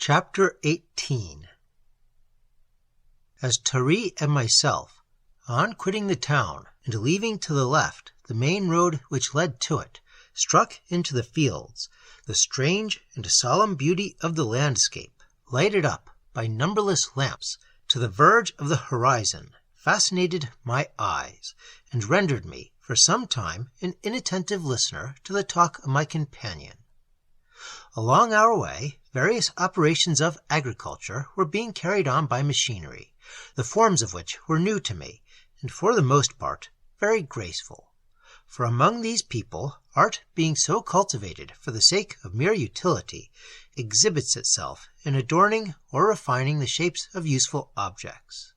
Chapter 18. As Tari and myself, on quitting the town and leaving to the left the main road which led to it, struck into the fields, the strange and solemn beauty of the landscape, lighted up by numberless lamps to the verge of the horizon, fascinated my eyes, and rendered me for some time an inattentive listener to the talk of my companion. Along our way, various operations of agriculture were being carried on by machinery, the forms of which were new to me, and for the most part very graceful. For among these people, art being so cultivated for the sake of mere utility, exhibits itself in adorning or refining the shapes of useful objects.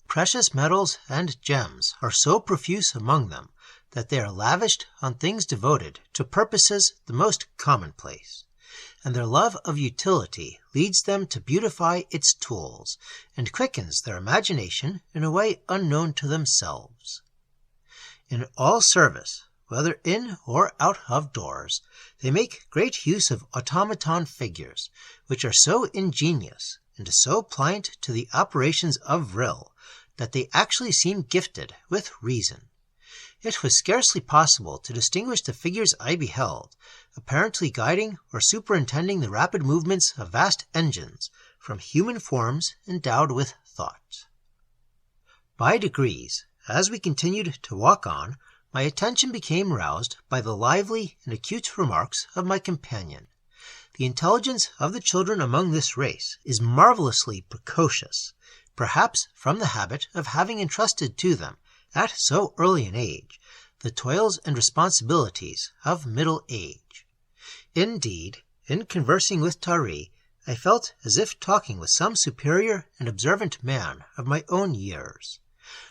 Precious metals and gems are so profuse among them that they are lavished on things devoted to purposes the most commonplace, and their love of utility leads them to beautify its tools, and quickens their imagination in a way unknown to themselves. In all service, whether in or out of doors, they make great use of automaton figures, which are so ingenious and so pliant to the operations of vril, that they actually seem gifted with reason. It was scarcely possible to distinguish the figures I beheld, apparently guiding or superintending the rapid movements of vast engines, from human forms endowed with thought. By degrees, as we continued to walk on, my attention became roused by the lively and acute remarks of my companion. The intelligence of the children among this race is marvelously precocious, perhaps from the habit of having entrusted to them, at so early an age, the toils and responsibilities of middle age. Indeed, in conversing with Tari, I felt as if talking with some superior and observant man of my own years.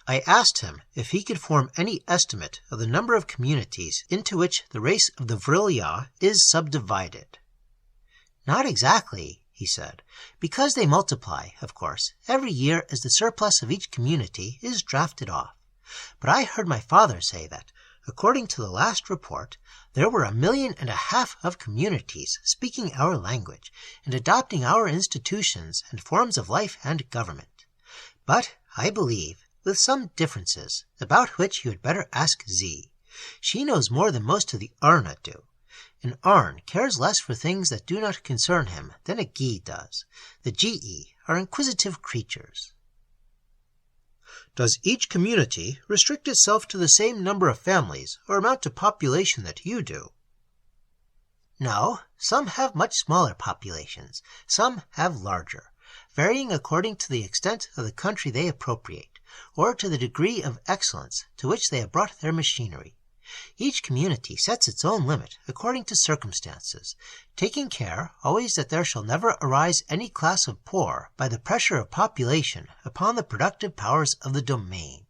I asked him if he could form any estimate of the number of communities into which the race of the Vril-ya is subdivided. "Not exactly," he said, "because they multiply, of course, every year as the surplus of each community is drafted off. But I heard my father say that, according to the last report, there were 1.5 million of communities speaking our language and adopting our institutions and forms of life and government. But, I believe, with some differences, about which you had better ask Z. She knows more than most of the Arna do. An Arn cares less for things that do not concern him than a Gi does. The Gi are inquisitive creatures." "Does each community restrict itself to the same number of families or amount to population that you do?" "No, some have much smaller populations, some have larger, varying according to the extent of the country they appropriate, or to the degree of excellence to which they have brought their machinery. Each community sets its own limit according to circumstances, taking care always that there shall never arise any class of poor by the pressure of population upon the productive powers of the domain,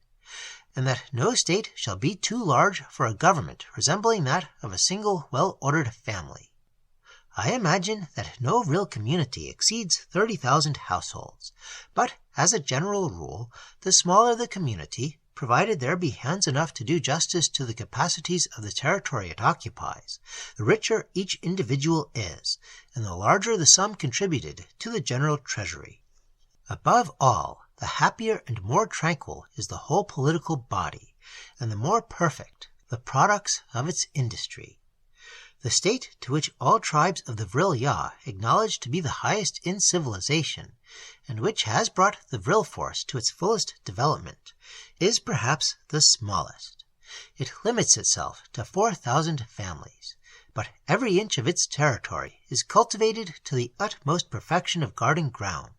and that no state shall be too large for a government resembling that of a single well-ordered family. I imagine that no real community exceeds 30,000 households, but as a general rule, the smaller the community, provided there be hands enough to do justice to the capacities of the territory it occupies, the richer each individual is, and the larger the sum contributed to the general treasury. Above all, the happier and more tranquil is the whole political body, and the more perfect the products of its industry. The state to which all tribes of the Vril-ya acknowledge to be the highest in civilization, and which has brought the vril force to its fullest development, is perhaps the smallest. It limits itself to 4,000 families, but every inch of its territory is cultivated to the utmost perfection of garden ground.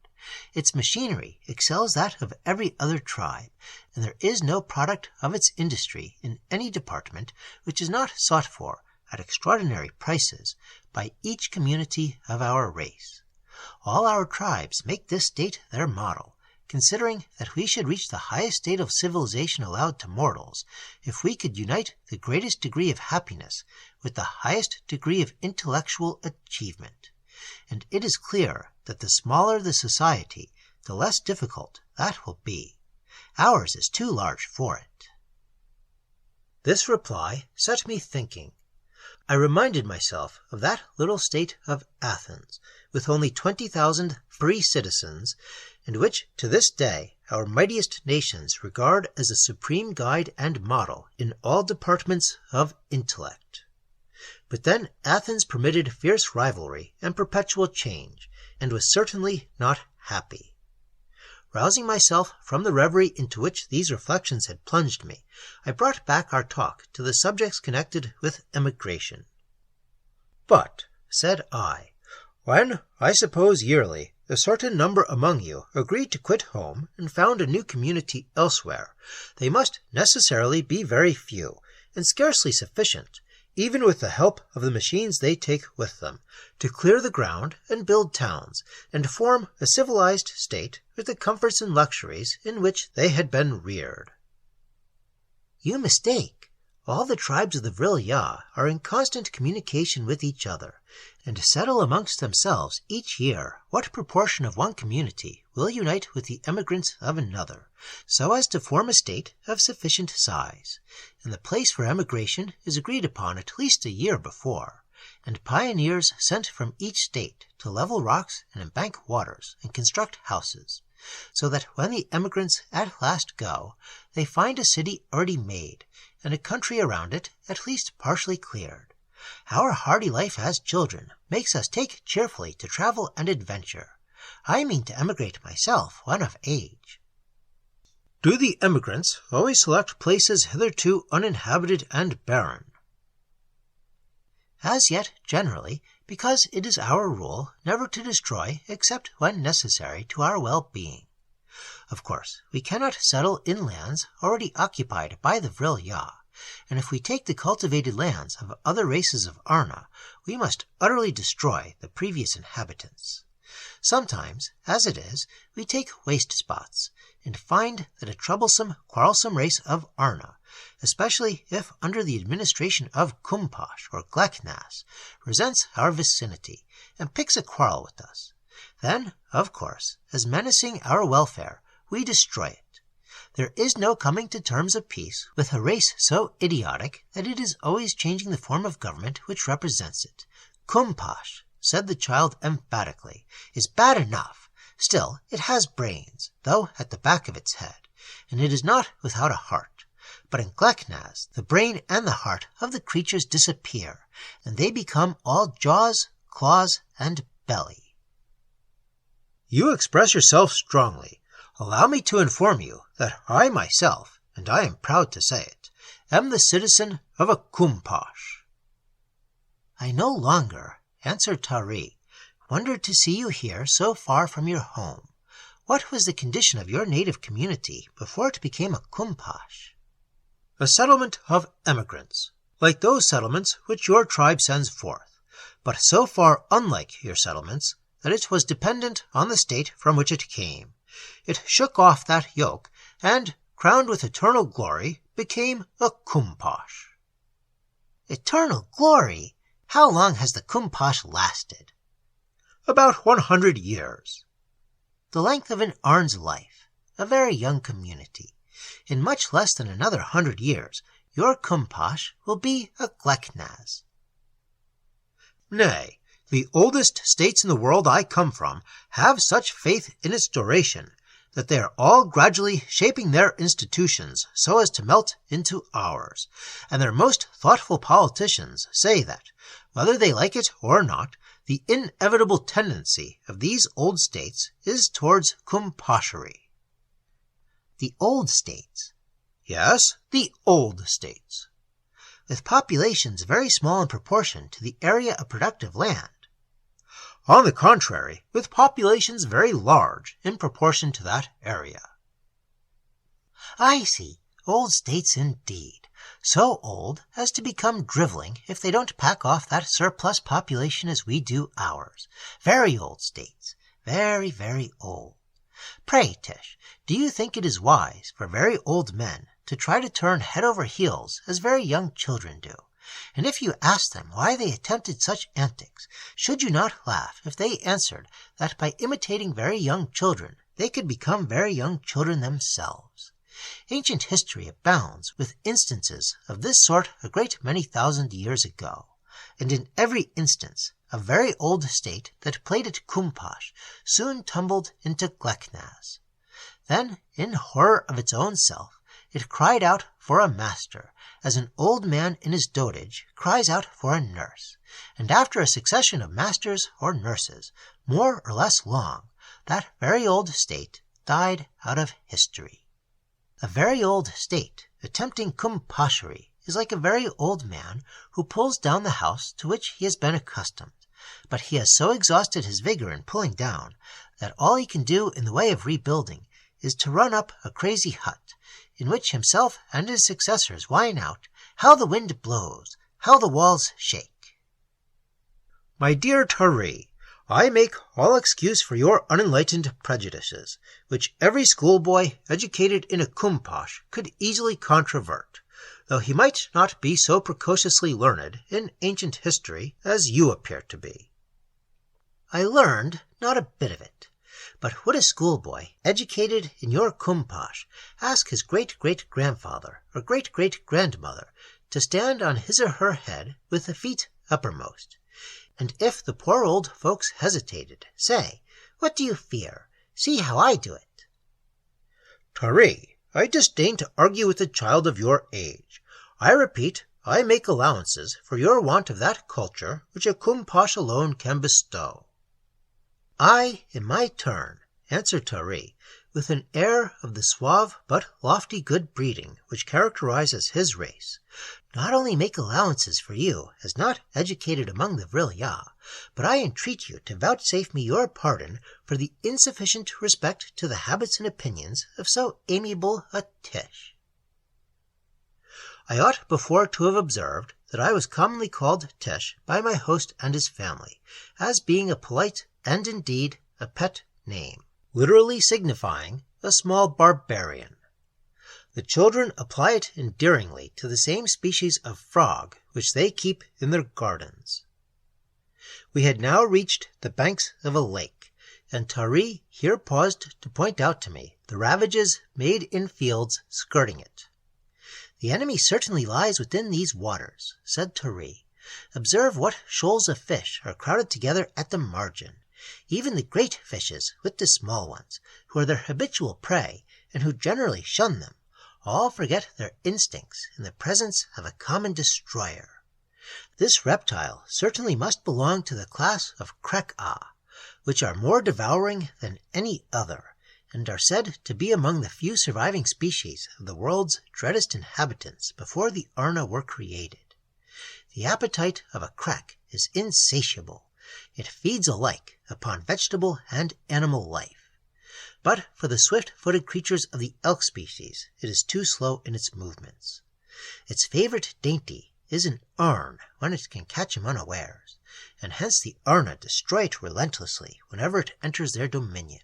Its machinery excels that of every other tribe, and there is no product of its industry in any department which is not sought for at extraordinary prices by each community of our race. All our tribes make this state their model, considering that we should reach the highest state of civilization allowed to mortals if we could unite the greatest degree of happiness with the highest degree of intellectual achievement. And it is clear that the smaller the society, the less difficult that will be. Ours is too large for it." This reply set me thinking. I reminded myself of that little state of Athens, with only 20,000 free citizens, and which to this day our mightiest nations regard as a supreme guide and model in all departments of intellect. But then Athens permitted fierce rivalry and perpetual change, and was certainly not happy. Rousing myself from the reverie into which these reflections had plunged me, I brought back our talk to the subjects connected with emigration. "But," said I, "when, I suppose yearly, a certain number among you agreed to quit home and found a new community elsewhere, they must necessarily be very few, and scarcely sufficient, even with the help of the machines they take with them, to clear the ground and build towns, and form a civilized state with the comforts and luxuries in which they had been reared." "You mistake. All the tribes of the Vril-Ya are in constant communication with each other, and settle amongst themselves each year what proportion of one community will unite with the emigrants of another, so as to form a state of sufficient size, and the place for emigration is agreed upon at least a year before, and pioneers sent from each state to level rocks and embank waters and construct houses, so that when the emigrants at last go, they find a city already made, and a country around it at least partially cleared. Our hardy life as children makes us take cheerfully to travel and adventure. I mean to emigrate myself when of age." "Do the emigrants always select places hitherto uninhabited and barren?" "As yet, generally, because it is our rule never to destroy except when necessary to our well-being. Of course, we cannot settle in lands already occupied by the Vril-Ya, and if we take the cultivated lands of other races of Arna, we must utterly destroy the previous inhabitants. Sometimes, as it is, we take waste spots, and find that a troublesome, quarrelsome race of Arna, especially if under the administration of Kumpash or Gleknas, resents our vicinity, and picks a quarrel with us. Then, of course, as menacing our welfare, we destroy it. There is no coming to terms of peace with a race so idiotic that it is always changing the form of government which represents it. Kumpash," said the child emphatically, "is bad enough. Still, it has brains, though at the back of its head, and it is not without a heart. But in Gleknas, the brain and the heart of the creatures disappear, and they become all jaws, claws, and belly." "You express yourself strongly. Allow me to inform you that I myself, and I am proud to say it, am the citizen of a Kumpash." "I no longer," answered Tari, "wonder to see you here so far from your home. What was the condition of your native community before it became a Kumpash?" "A settlement of emigrants, like those settlements which your tribe sends forth, but so far unlike your settlements that it was dependent on the state from which it came. It shook off that yoke, and, crowned with eternal glory, became a Kumpash." "Eternal glory? How long has the Kumpash lasted?" "About 100 years. "The length of an Arn's life. A very young community. In much less than another 100 years, your Kumpash will be a Gleknas." "Nay, the oldest states in the world I come from have such faith in its duration that they are all gradually shaping their institutions so as to melt into ours, and their most thoughtful politicians say that, whether they like it or not, the inevitable tendency of these old states is towards Kumpashery." "The old states?" "Yes, the old states." "With populations very small in proportion to the area of productive land." "On the contrary, with populations very large in proportion to that area." "I see. Old states indeed. So old as to become driveling if they don't pack off that surplus population as we do ours. Very old states. Very, very old. Pray, Tish, do you think it is wise for very old men to try to turn head over heels as very young children do? And if you asked them why they attempted such antics, should you not laugh if they answered that by imitating very young children they could become very young children themselves? Ancient history abounds with instances of this sort a great many thousand years ago. and in every instance a very old state that played at Kumposh soon tumbled into Gleknaz. Then, in horror of its own self, it cried out for a master, as an old man in his dotage cries out for a nurse, and after a succession of masters or nurses, more or less long, that very old state died out of history. A very old state attempting Kumposhery is like a very old man who pulls down the house to which he has been accustomed, but he has so exhausted his vigor in pulling down that all he can do in the way of rebuilding is to run up a crazy hut, in which himself and his successors whine out, "How the wind blows! How the walls shake!" My dear Tari, I make all excuse for your unenlightened prejudices, which every schoolboy educated in a Kumposh could easily controvert, though he might not be so precociously learned in ancient history as you appear to be. I learned not a bit of it. But would a schoolboy educated in your Kumposh ask his great-great-grandfather or great-great-grandmother to stand on his or her head with the feet uppermost? And if the poor old folks hesitated, say, "What do you fear? See how I do it." Tari, I disdain to argue with a child of your age. I repeat, I make allowances for your want of that culture which a Kumposh alone can bestow. I, in my turn, answered Tari, with an air of the suave but lofty good breeding which characterizes his race, not only make allowances for you as not educated among the Vril-Ya, but I entreat you to vouchsafe me your pardon for the insufficient respect to the habits and opinions of so amiable a Tish. I ought before to have observed that I was commonly called Tish by my host and his family, as being a polite and indeed a pet name, literally signifying a small barbarian. The children apply it endearingly to the same species of frog which they keep in their gardens. We had now reached the banks of a lake, and Tari here paused to point out to me the ravages made in fields skirting it. "The enemy certainly lies within these waters," said Tari. "Observe what shoals of fish are crowded together at the margin. Even the great fishes, with the small ones, who are their habitual prey, and who generally shun them, all forget their instincts in the presence of a common destroyer. This reptile certainly must belong to the class of krek-a, which are more devouring than any other, and are said to be among the few surviving species of the world's dreadest inhabitants before the Arna were created. The appetite of a krek is insatiable. It feeds alike upon vegetable and animal life. But for the swift-footed creatures of the elk species, it is too slow in its movements. Its favorite dainty is an arn when it can catch him unawares, and hence the Arna destroy it relentlessly whenever it enters their dominion.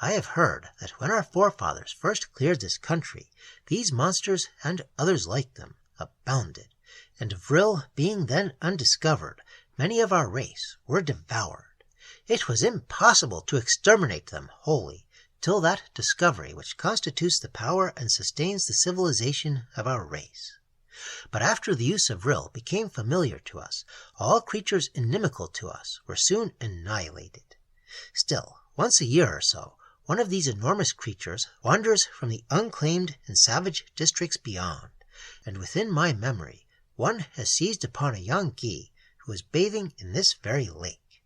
I have heard that when our forefathers first cleared this country, these monsters and others like them abounded, and Vril being then undiscovered, many of our race were devoured. It was impossible to exterminate them wholly, till that discovery which constitutes the power and sustains the civilization of our race. But after the use of Vril became familiar to us, all creatures inimical to us were soon annihilated. Still, once a year or so, one of these enormous creatures wanders from the unclaimed and savage districts beyond, and within my memory one has seized upon a young Gi who was bathing in this very lake.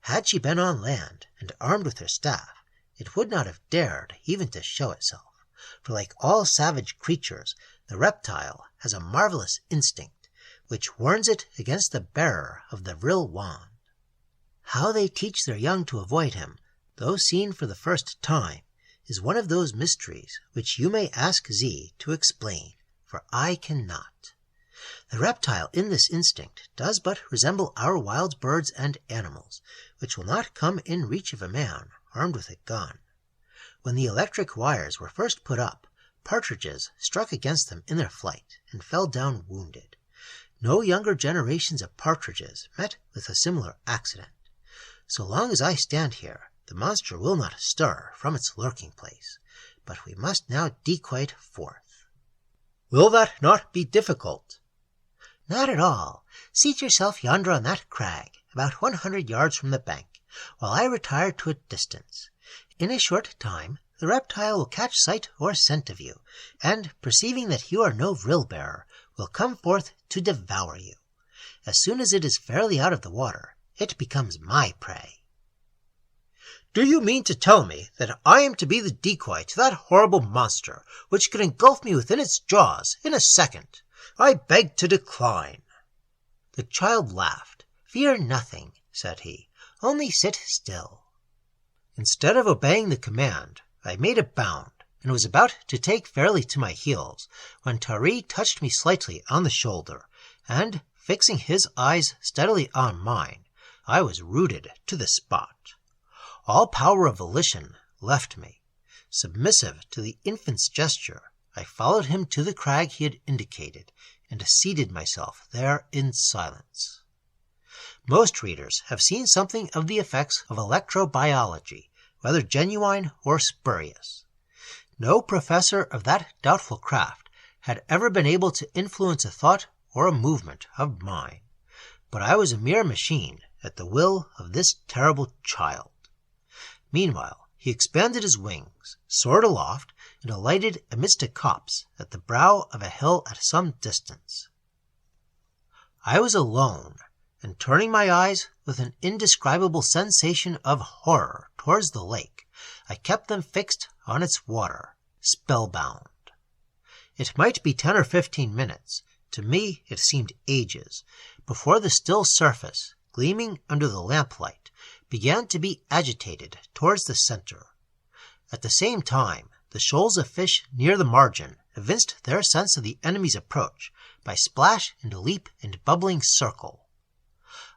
Had she been on land and armed with her staff, it would not have dared even to show itself, for like all savage creatures, the reptile has a marvelous instinct, which warns it against the bearer of the Vril wand. How they teach their young to avoid him, though seen for the first time, is one of those mysteries which you may ask Z to explain, for I cannot. The reptile in this instinct does but resemble our wild birds and animals, which will not come in reach of a man armed with a gun. When the electric wires were first put up, partridges struck against them in their flight and fell down wounded. No younger generations of partridges met with a similar accident. So long as I stand here, the monster will not stir from its lurking place, but we must now decoy it forth. Will that not be difficult? Not at all. Seat yourself yonder on that crag, about 100 yards from the bank, while I retire to a distance. In a short time the reptile will catch sight or scent of you, and, perceiving that you are no rill bearer, will come forth to devour you. As soon as it is fairly out of the water, it becomes my prey." "Do you mean to tell me that I am to be the decoy to that horrible monster, which could engulf me within its jaws in a second? I beg to decline." The child laughed. "Fear nothing," said he. "Only sit still." Instead of obeying the command, I made a bound, and was about to take fairly to my heels, when Tari touched me slightly on the shoulder, and, fixing his eyes steadily on mine, I was rooted to the spot. All power of volition left me. Submissive to the infant's gesture, I followed him to the crag he had indicated, and seated myself there in silence. Most readers have seen something of the effects of electrobiology, whether genuine or spurious. No professor of that doubtful craft had ever been able to influence a thought or a movement of mine, but I was a mere machine at the will of this terrible child. Meanwhile he expanded his wings, soared aloft, and alighted amidst a copse at the brow of a hill at some distance. I was alone, and turning my eyes with an indescribable sensation of horror towards the lake, I kept them fixed on its water, spellbound. It might be 10 or 15 minutes, to me it seemed ages, before the still surface, gleaming under the lamplight, began to be agitated towards the center. At the same time, the shoals of fish near the margin evinced their sense of the enemy's approach by splash and leap and bubbling circle.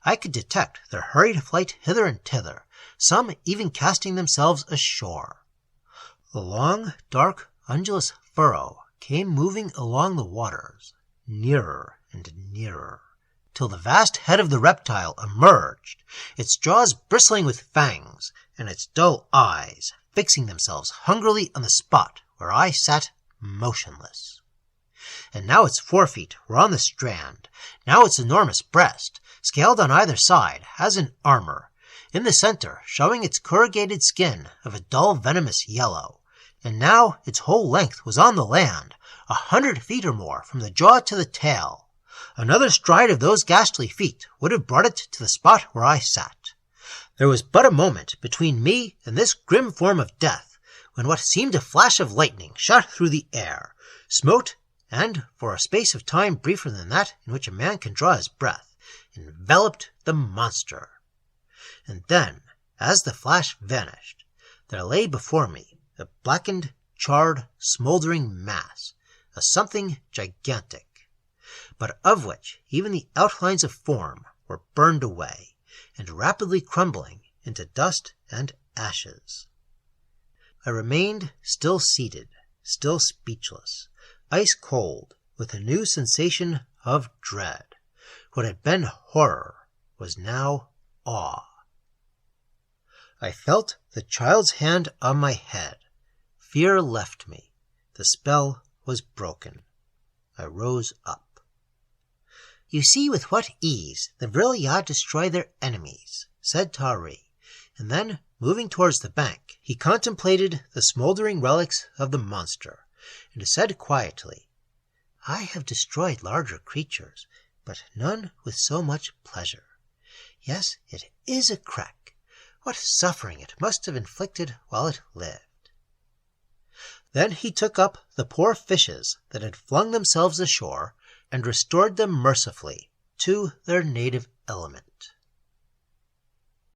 I could detect their hurried flight hither and thither, some even casting themselves ashore. The long, dark, undulous furrow came moving along the waters, nearer and nearer, till the vast head of the reptile emerged, its jaws bristling with fangs, and its dull eyes fixing themselves hungrily on the spot where I sat motionless. And now its forefeet were on the strand, now its enormous breast, scaled on either side as in armor, in the center showing its corrugated skin of a dull venomous yellow, and now its whole length was on the land, 100 feet or more from the jaw to the tail. Another stride of those ghastly feet would have brought it to the spot where I sat. There was but a moment between me and this grim form of death, when what seemed a flash of lightning shot through the air, smote, and, for a space of time briefer than that in which a man can draw his breath, enveloped the monster. And then, as the flash vanished, there lay before me a blackened, charred, smoldering mass, a something gigantic, but of which even the outlines of form were burned away, and rapidly crumbling into dust and ashes. I remained still seated, still speechless, ice cold, with a new sensation of dread. What had been horror was now awe. I felt the child's hand on my head. Fear left me. The spell was broken. I rose up. "You see with what ease the Vril-ya destroy their enemies," said Tari, and then, moving towards the bank, he contemplated the smoldering relics of the monster, and said quietly, "I have destroyed larger creatures, but none with so much pleasure. Yes, it is a krek. What suffering it must have inflicted while it lived." Then he took up the poor fishes that had flung themselves ashore, and restored them mercifully to their native element.